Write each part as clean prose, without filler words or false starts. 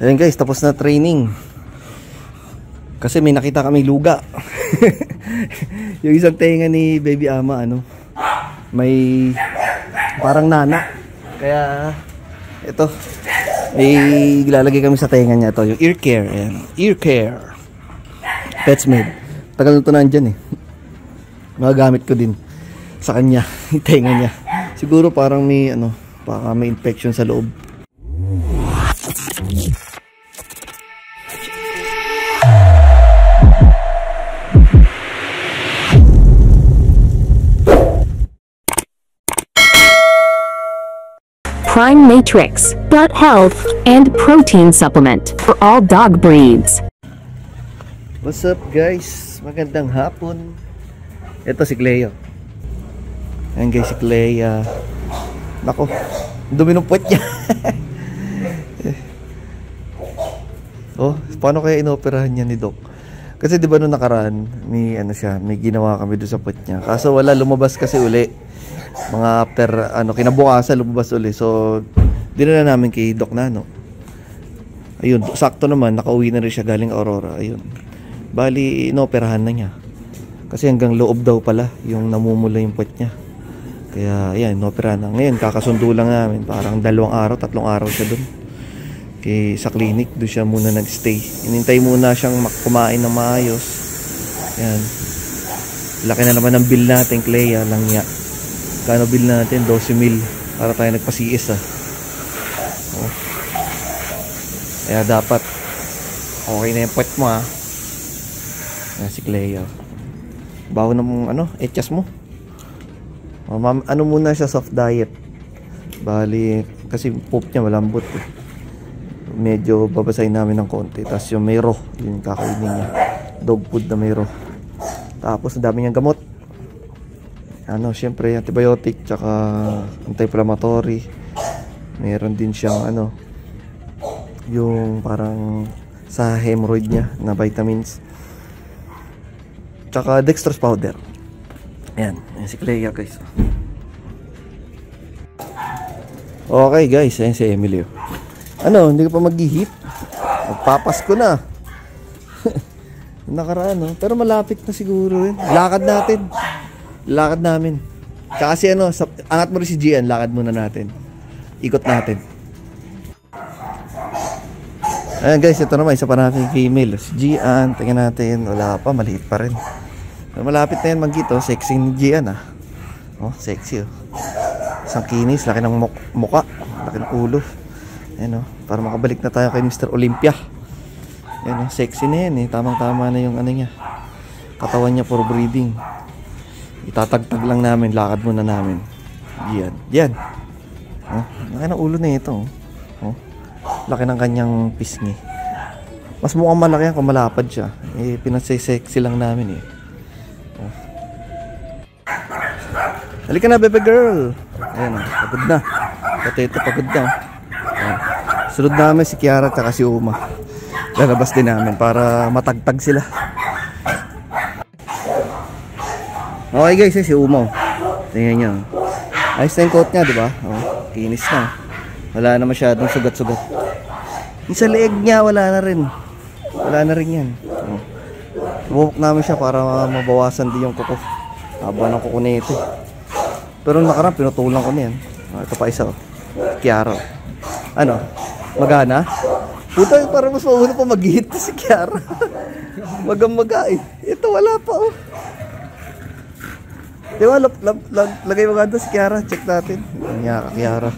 Ayun guys, tapos na training. Kasi may nakita kami luga. Yung isang tenga ni Baby Ama, may parang nana. Kaya ito, may ilalagay kami sa tenga niya. Ito, yung ear care. Ayan, ear care. PetSmade. Tagal na ito nandyan eh. Magagamit ko din sa kanya, yung tenga niya. Siguro parang may baka may infection sa loob. Prime Matrix, gut health, and protein supplement for all dog breeds. What's up guys? Magandang hapon. Ito si Cleo. Ayan guys, si Clea. Nako, dumi ng puwet niya. Oh, paano kaya inoperahan niya ni Doc? Kasi di ba nung nakaraan, may may ginawa kami doon sa puwet niya. Kaso wala, lumabas kasi uli. Mga after, kinabukasan lumabas uli. So, dinala namin kay Doc Nano. Ayun, sakto naman, nakauwi na rin siya galing Aurora. Ayun. Bali, inoperahan na niya. Kasi hanggang loob daw pala yung namumula yung puwet niya. Kaya, ayan, inoperahan na. Ngayon, kakasundo lang namin. Parang 2 araw, 3 araw siya doon. Sa clinic, doon siya muna nag-stay. Inintay muna siyang kumain ng maayos. Ayan. Laki na naman ng bill natin, Clea, lang niya. Kano bill natin? 12,000 para tayo nagpa-CS oh. Kaya dapat okay na yung puwet mo Ayan, si Clea. Bago na mong etyas mo. Muna siya, soft diet. Bali, kasi poop niya malambot eh. Medyo babasahin namin ng konti. Tapos yung may raw, yung kakainin niya. Dog food na may raw. Tapos ang dami niyang gamot. Syempre antibiotic tsaka anti-inflammatory. Meron din siyang yung parang sa hemorrhoid niya na vitamins. Tsaka dextrose powder. Ayan si Clea guys. Okay guys, ayan si Emily. Hindi ka pa mag-hip? Magpapasko na. Nakaraan pero malapit na siguro yun. Lakad namin. Kasi angat mo rin si Gian, lakad muna natin. Ikot natin. Ayan guys, ito naman isa pa natin female. Si Gian, tingnan natin. Wala pa, maliit pa rin. Malapit na yan mag-gito. Sexy ni Gian Oh, sexy Isang kinis, laki ng muka, laki ng ulo. Ayan para makabalik na tayo kay Mr. Olympia. Ayan sexy na yan Tamang-tama na yung niya. Katawan niya for breeding. Itatagtag lang namin, lakad muna namin. Yan. Laki ng ulo na ito. Laki ng kanyang pisngi. Mas mukhang malaki yan kung malapad siya. Pinasay-sexy lang namin Halika na, baby girl. Ayan pagod na. Pati ito pagod na. Sunod namin si Kiara at si Uma. Lalabas din namin para matagtag sila. Okay guys, si Uma. Tingnan nyo. Ayos na yung coat niya, diba? Kinis na. Wala na masyadong sugat-sugat. Yung sa leeg niya, wala na rin. Wala na rin yan. Bubuk namin siya para mabawasan din yung kuko. Haba ng kuko na ito. Pero nakarang pinutulang ko na yan. Ito pa isa Kiara. Magana? Puta, parang mas mauna pa mag-hit si Kiara. Maga Ito wala pa Diba, lagay mo nga doon si Kiara. Check natin. Kiara.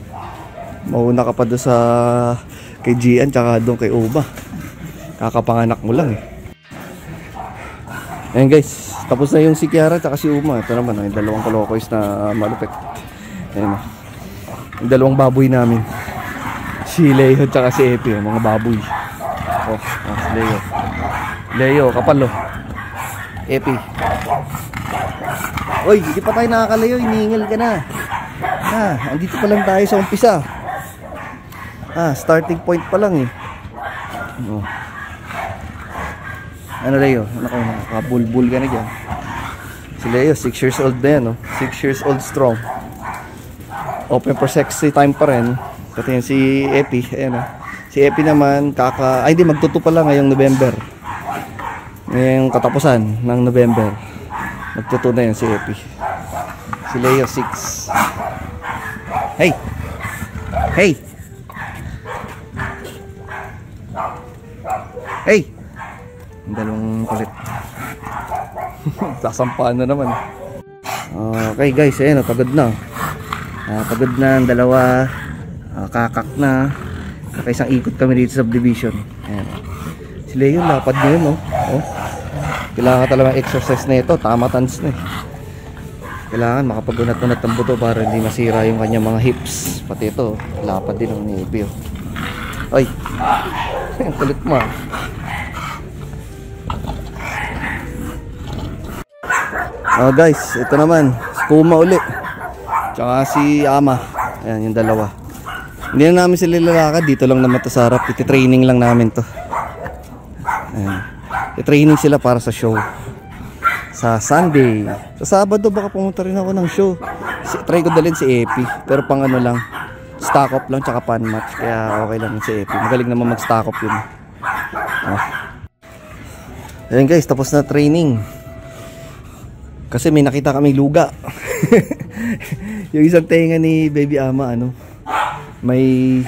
Mauna ka pa doon sa kay Gian tsaka doon kay Uma. Kakapanganak mo lang Ayan guys, tapos na yung si Kiara tsaka si Uma. Ito naman yung 2 kolokoys na malupit. Ayan yung 2 baboy namin. Si Leo tsaka si Epi, mga baboy. Si Leo, kapal Epi. Oy, hindi pa tayo nakakalayo, hinihingal ka na. Andito pa lang tayo sa umpisa. Starting point pa lang Leo? Nakabulbul ka na dyan. Si Leo, 6 years old na yan 6 years old strong. Open for sexy time pa rin. Pati yan si Epi, ayan Si Epi naman, ay di, magtuto pala ngayong November. Ngayong katapusan ng November. Magtuto na yun si Epi. Si Leo 6. Hey! Hey! Hey! Ang dalawang kulit. Sasampaan na naman. Okay guys, ayan, pagod na. Pagod na ang dalawa. Kakak na. Kakaisang ikot kami dito sa subdivision. Ayan. Si Leo, lapad niya yun, oh. Kailangan talaga exercise na ito. Tamatans na eh. Kailangan makapagunat-unat ang buto para hindi masira yung kanyang mga hips. Pati ito, lapad din ang nipio. Ay! Ang kulit mo. Guys, ito naman si Kuma uli, tsaka si Ama. Ayan yung dalawa. Hindi na namin sila lalakad. Dito lang naman to sa harap. Iti-training lang namin to. Ayan. I-training sila para sa show sa Sunday. Sa Sabado baka pumunta rin ako ng show. Try ko dalhin si Epi, pero pang ano lang, stock up lang tsaka pan match. Kaya okay lang si Epi. Magaling naman mag stock up yun. Ayan guys, tapos na training. Kasi may nakita kaming luga. Yung isang tenga ni Baby Ama, may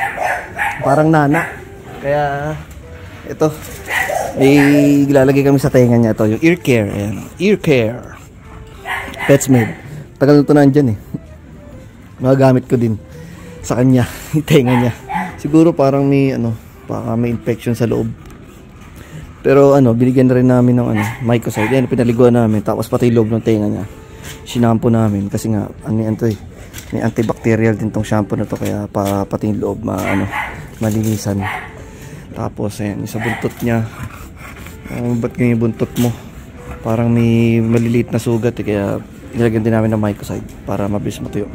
parang nana. Kaya ito, may lalagay kami sa tenga niya. Ito yung ear care. Ayan. Ear care PetSmade. Tagal na ito nandyan eh. Magagamit ko din sa kanya. Yung tenga niya. Siguro parang may baka may infection sa loob. Pero binigyan na rin namin ng Mycocide. Yan, pinaliguan namin. Tapos pati loob ng tenga niya, sinampo namin. Kasi nga, may antibacterial din tong shampoo na to. Kaya pati yung loob malinisan. Tapos, ayan, sa buntot niya. Ba't ganyan yung buntot mo? Parang may maliliit na sugat. Kaya nilagyan din namin ng Mycocide para mabilis matuyo.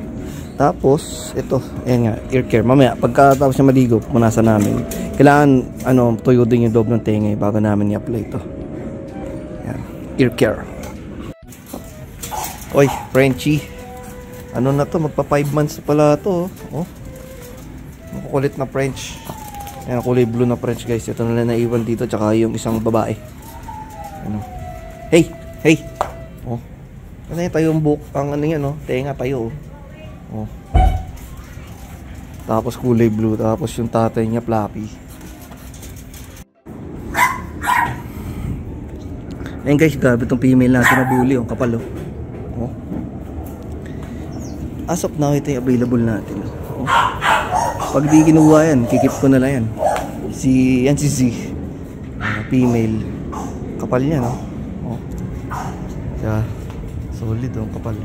Tapos, ito, ayan nga, ear care. Mamaya, pagkatapos niya maligo, punasan namin. Kailangan, tuyo din yung loob ng tenga bago namin i-apply ito. Ayan, ear care. Oy, Frenchie. Na to, magpa 5 months pala to. Oh. Makukulit na French. Ayan, kulay blue na French guys. Ito na lang naiwan dito, tsaka yung isang babae. Hey! Hey! Oh. Ano yung tayo yung buhok? Ang tenga tayo. Oh. Tapos kulay blue. Tapos yung tatay niya fluffy. Ayan guys, grabe itong female natin na bully. Ang kapal oh. As of now, ito yung available natin. Oh. Pag di kinuha yan, kikip ko na lang yan. Yan si Z. Female. Kapal niya, no? Oh. Kaya, solid ang kapal.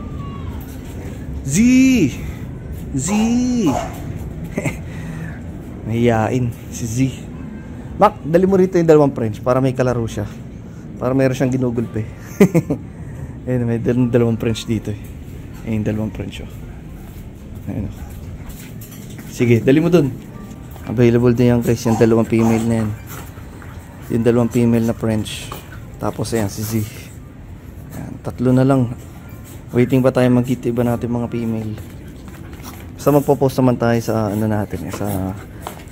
Z! Mahiyain si Z. Mac, dali mo rito yung dalawang French para may kalaro siya. Para mayroon siyang ginugulpe. Ayun, may dalawang French dito eh. Ayun, dalawang French oh. Ayun oh. Sige, dali mo dun. Available din yan guys, yung dalawang female na yan. Yung dalawang female na French. Tapos ayan, si Z. Ayan, 3 na lang. Waiting pa tayo magkita iba natin mga female. Basta magpo-post naman tayo sa natin sa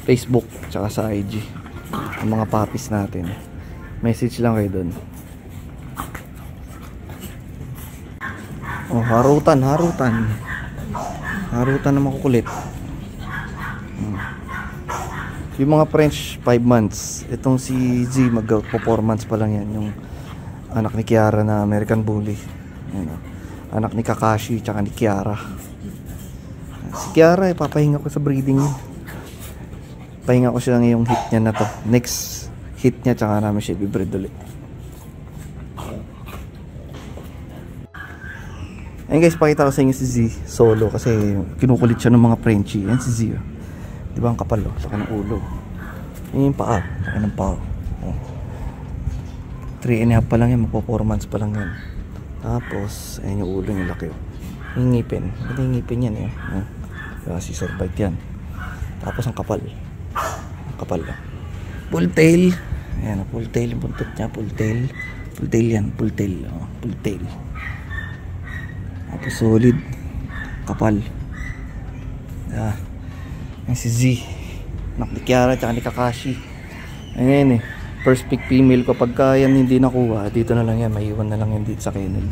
Facebook tsaka sa IG ang mga puppies natin. Message lang kayo doon. Oh, harutan na makukulit. Yung mga French 5 months. Itong si Z mag-out po 4 months pa lang yan. Yung anak ni Kiara na American Bully. Anak ni Kakashi tsaka ni Kiara. Si Kiara papahinga ko sa breeding niya. Pahinga ko siya ngayong hit niya na to. Next hit niya tsaka namin siya i-breed ulit. Ayun guys, pakita ko sa inyo si Z solo kasi kinukulit siya ng mga Frenchie. Yan si Z oh. Diba ang kapal oh, saka ng ulo. Yan yung paa, saka ng paa oh. 3.5 pa lang yan, magpo 4 months pa lang yan. Tapos, ayun yung ulo yung laki oh. Yung ngipin, ito yung ngipin yan eh oh. Kasi sorbite yan. Tapos ang kapal. Ang kapal oh. Full tail. Ayan oh, full tail yung buntot niya, full tail. Full tail yan, full tail oh. Full tail. Tapos solid. Kapal. Yan si Z. Anak ni Kiara tsaka ni Kakashi. Ayan eh. First pick female ko. Pagka yan hindi nakuha, dito na lang yan. Maiwan na lang yan dito sa kennel.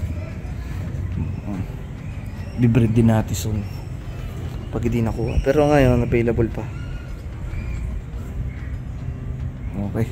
Bibreed din natin soon. Pag hindi nakuha. Pero ngayon, available pa. Okay.